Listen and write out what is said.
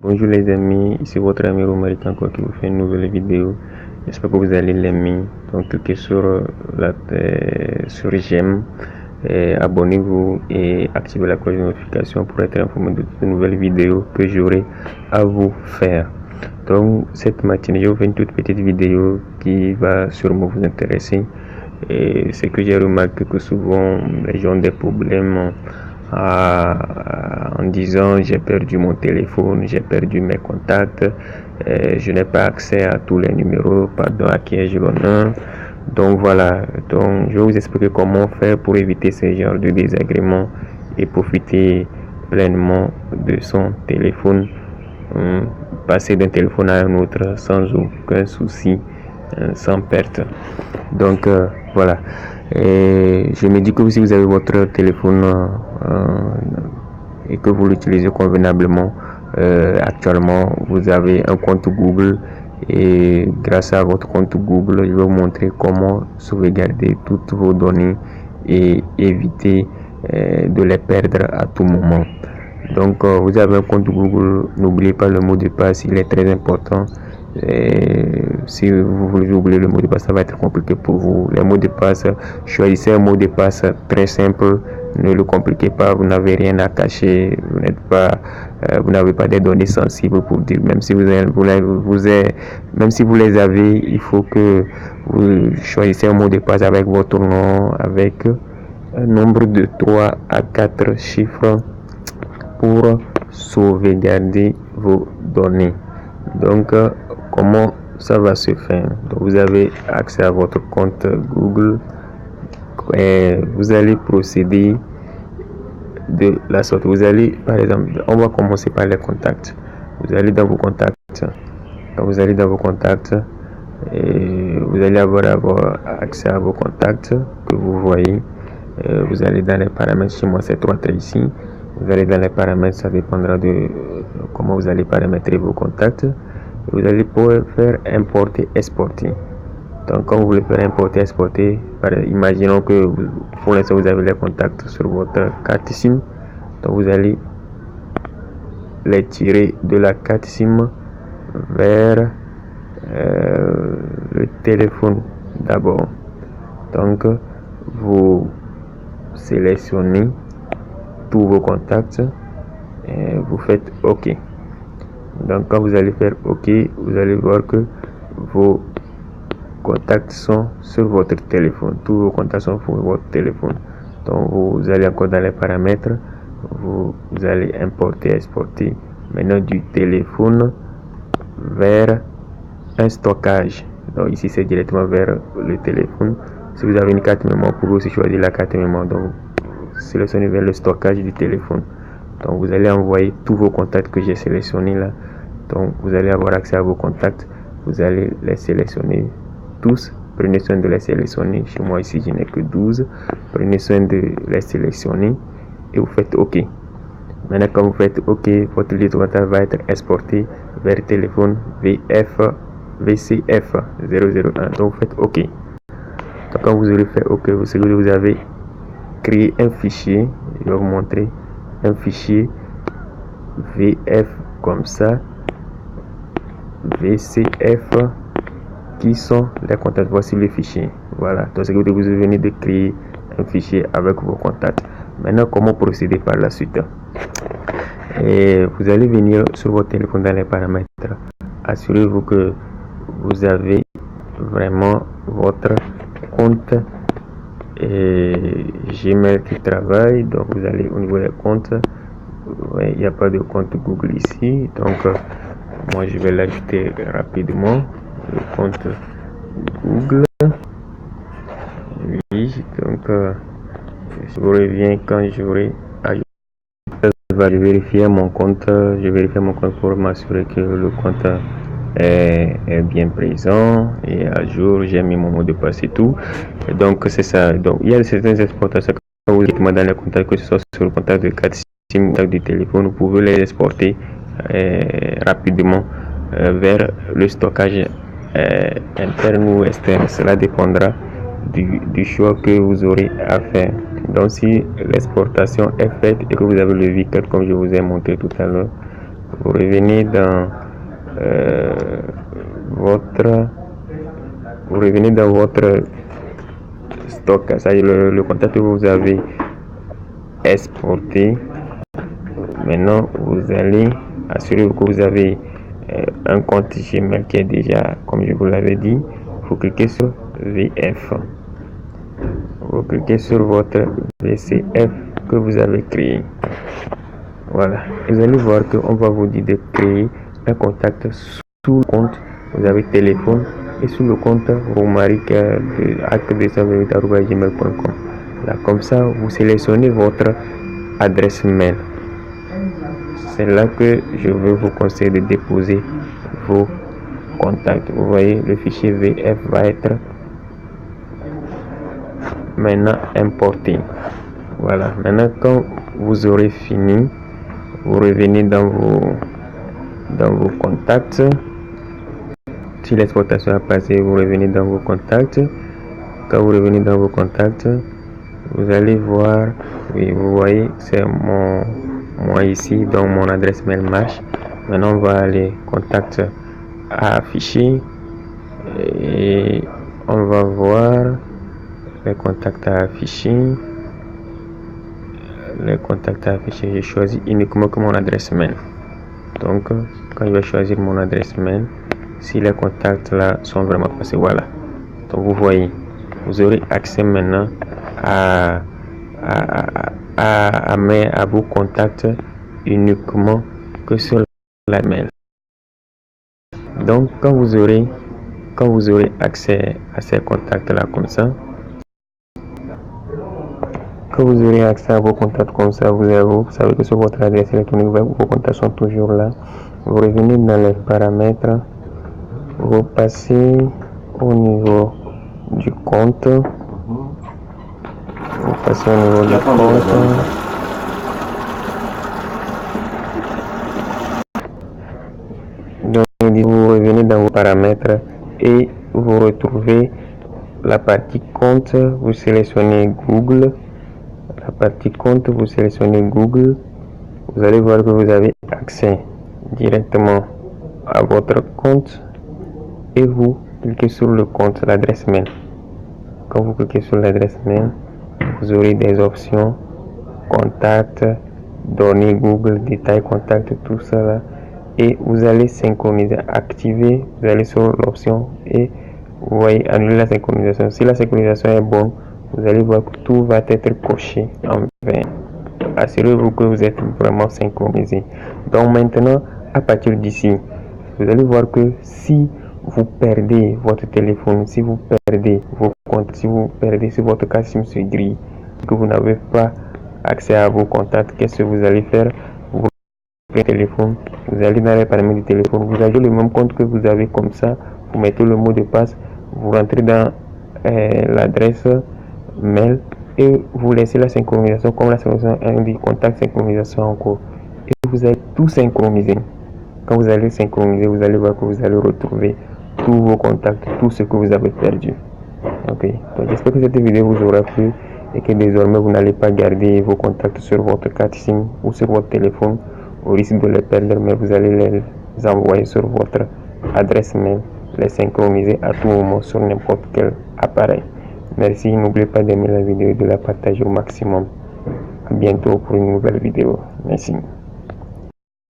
Bonjour les amis, ici votre ami Romaric encore qui vous fait une nouvelle vidéo. J'espère que vous allez l'aimer. Donc cliquez sur j'aime, abonnez-vous et activez la cloche de notification pour être informé de toutes les nouvelles vidéos que j'aurai à vous faire. Donc cette matinée, je vous fais une toute petite vidéo qui va sûrement vous intéresser. Et c'est que j'ai remarqué que souvent les gens ont des problèmes en disant j'ai perdu mon téléphone, j'ai perdu mes contacts, je n'ai pas accès à tous les numéros, pardon, à qui ai-je l'honneur. Donc voilà, donc je vais vous expliquer comment faire pour éviter ce genre de désagréments et profiter pleinement de son téléphone, passer d'un téléphone à un autre sans aucun souci, sans perte. Donc voilà. Et je me dis que si vous avez votre téléphone et que vous l'utilisez convenablement, actuellement vous avez un compte Google, et grâce à votre compte Google, je vais vous montrer comment sauvegarder toutes vos données et éviter de les perdre à tout moment. Donc vous avez un compte Google, n'oubliez pas le mot de passe, il est très important. Si vous voulez oublier le mot de passe, ça va être compliqué pour vous. Les mots de passe, choisissez un mot de passe très simple, ne le compliquez pas, vous n'avez rien à cacher, vous n'avez pas des données sensibles pour dire, même si même si vous les avez, il faut que vous choisissez un mot de passe avec votre nom, avec un nombre de 3 à 4 chiffres pour sauvegarder vos données. Donc comment ça va se faire? Donc, vous avez accès à votre compte Google et vous allez procéder de la sorte. Vous allez, par exemple, on va commencer par les contacts. Vous allez dans vos contacts. Quand vous allez dans vos contacts, et vous allez avoir accès à vos contacts que vous voyez. Vous allez dans les paramètres. Chez moi c'est 3 traits ici. Vous allez dans les paramètres, ça dépendra de comment vous allez paramétrer vos contacts. Vous allez pouvoir faire importer, exporter. Donc quand vous voulez faire importer, exporter, imaginons que pour l'instant vous avez les contacts sur votre carte SIM. Donc vous allez les tirer de la carte SIM vers le téléphone d'abord. Donc vous sélectionnez tous vos contacts et vous faites OK. Donc quand vous allez faire OK, vous allez voir que vos contacts sont sur votre téléphone. Tous vos contacts sont sur votre téléphone. Donc vous allez encore dans les paramètres, vous allez importer, exporter maintenant du téléphone vers un stockage. Donc ici c'est directement vers le téléphone. Si vous avez une carte mémoire, pour vous aussi choisir la carte mémoire. Donc sélectionnez vers le stockage du téléphone. Donc vous allez envoyer tous vos contacts que j'ai sélectionnés là. Donc vous allez avoir accès à vos contacts. Vous allez les sélectionner tous. Prenez soin de les sélectionner. Chez moi ici je n'ai que 12. Prenez soin de les sélectionner et vous faites OK. Maintenant quand vous faites OK, votre liste de contacts va être exporté vers le téléphone VCF 001. Donc vous faites OK. Donc quand vous aurez fait OK, vous avez créé un fichier. Je vais vous montrer un fichier VF comme ça, VCF, qui sont les contacts. Voici le fichier. Voilà. Donc c'est que vous venez de créer un fichier avec vos contacts. Maintenant comment procéder par la suite? Et vous allez venir sur votre téléphone dans les paramètres. Assurez-vous que vous avez vraiment votre compte Gmail qui travaille. Donc vous allez au niveau des comptes. Il n'y a pas de compte Google ici. Donc moi je vais l'ajouter rapidement. Le compte Google. Oui, donc je vous reviens quand j'aurai ajouté. Je vais vérifier mon compte. Je vérifie mon compte pour m'assurer que le compte est bien présent et à jour. J'ai mis mon mot de passe et tout. Et donc c'est ça. Donc il y a certaines exportations quand vous êtes dans les contacts, que ce soit sur le contact de carte SIM, contact du téléphone, vous pouvez les exporter rapidement vers le stockage interne ou externe. Cela dépendra du choix que vous aurez à faire. Donc si l'exportation est faite et que vous avez le VCAT comme je vous ai montré tout à l'heure, vous revenez dans votre stock, c'est-à-dire le contact que vous avez exporté. Maintenant, vous allez assurer que vous avez un compte Gmail qui est déjà, comme je vous l'avais dit. Vous cliquez sur VF. Vous cliquez sur votre VCF que vous avez créé. Voilà. Vous allez voir qu'on va vous dire de créer un contact sous le compte. Vous avez téléphone et sur le compte Romaric de acte228@gmail.com. Là, comme ça, vous sélectionnez votre adresse mail. C'est là que je veux vous conseiller de déposer vos contacts. Vous voyez, le fichier VF va être maintenant importé. Voilà. Maintenant, quand vous aurez fini, vous revenez dans vos contacts. Si l'exportation a passé, vous revenez dans vos contacts. Quand vous revenez dans vos contacts, vous allez voir, oui, vous voyez, c'est moi ici, donc mon adresse mail marche. Maintenant, on va aller contacts à afficher et on va voir les contacts à afficher. Les contacts à afficher, j'ai choisi uniquement que mon adresse mail. Donc, quand je vais choisir mon adresse mail, si les contacts là sont vraiment passés, voilà. Donc, vous voyez, vous aurez accès maintenant à vos contacts uniquement que sur la mail. Donc, quand vous aurez accès à ces contacts là comme ça, quand vous aurez accès à vos contacts comme ça, vous savez que sur votre adresse électronique, vos contacts sont toujours là. Vous revenez dans les paramètres, vous passez au niveau du compte. Vous passez au niveau du compte. Donc, vous revenez dans vos paramètres et vous retrouvez la partie compte. Vous sélectionnez Google. La partie compte, vous sélectionnez Google. Vous allez voir que vous avez accès directement à votre compte et vous cliquez sur le compte, l'adresse mail. Quand vous cliquez sur l'adresse mail, vous aurez des options contact, données Google, détails, contact, tout ça là. Et vous allez synchroniser, activer, vous allez sur l'option et vous voyez annuler la synchronisation. Si la synchronisation est bonne, vous allez voir que tout va être coché en vert. Assurez-vous que vous êtes vraiment synchronisé. Donc maintenant, à partir d'ici, vous allez voir que si vous perdez votre téléphone, si vous perdez vos comptes, si votre carte SIM se grille, que vous n'avez pas accès à vos contacts, qu'est-ce que vous allez faire? Vous prenez le téléphone, vous allez dans les paramètres du téléphone, vous avez le même compte que vous avez comme ça, vous mettez le mot de passe, vous rentrez dans l'adresse mail et vous laissez la synchronisation comme la synchronisation indique contact synchronisation en cours et vous allez tout synchroniser. Quand vous allez synchroniser, vous allez voir que vous allez retrouver tous vos contacts, tout ce que vous avez perdu. Ok, donc j'espère que cette vidéo vous aura plu et que désormais vous n'allez pas garder vos contacts sur votre carte SIM ou sur votre téléphone au risque de les perdre, mais vous allez les envoyer sur votre adresse mail, les synchroniser à tout moment sur n'importe quel appareil. Merci, n'oubliez pas d'aimer la vidéo et de la partager au maximum. À bientôt pour une nouvelle vidéo. Merci.